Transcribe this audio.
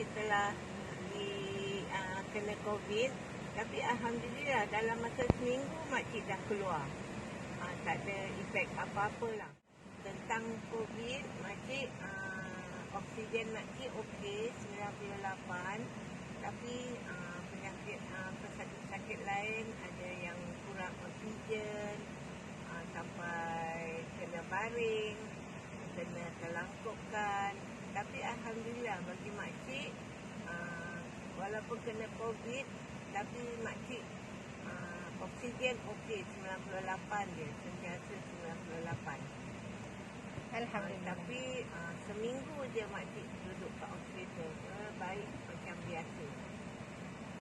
makcik telah kena COVID. Tapi Alhamdulillah dalam masa seminggu makcik dah keluar. Tak ada efek apa-apa lah. Tentang COVID, makcik oksigen makcik okey 98. Tapi penyakit pesakit-pesakit lain ada yang kurang oksigen, sampai kena baring, kena terlangkupkan. Tapi Alhamdulillah bagi makcik, walaupun kena COVID, tapi makcik oksigen okey 98 je, sentiasa 98. Alhamdulillah. Tapi seminggu je makcik duduk kat hospital, baik macam biasa.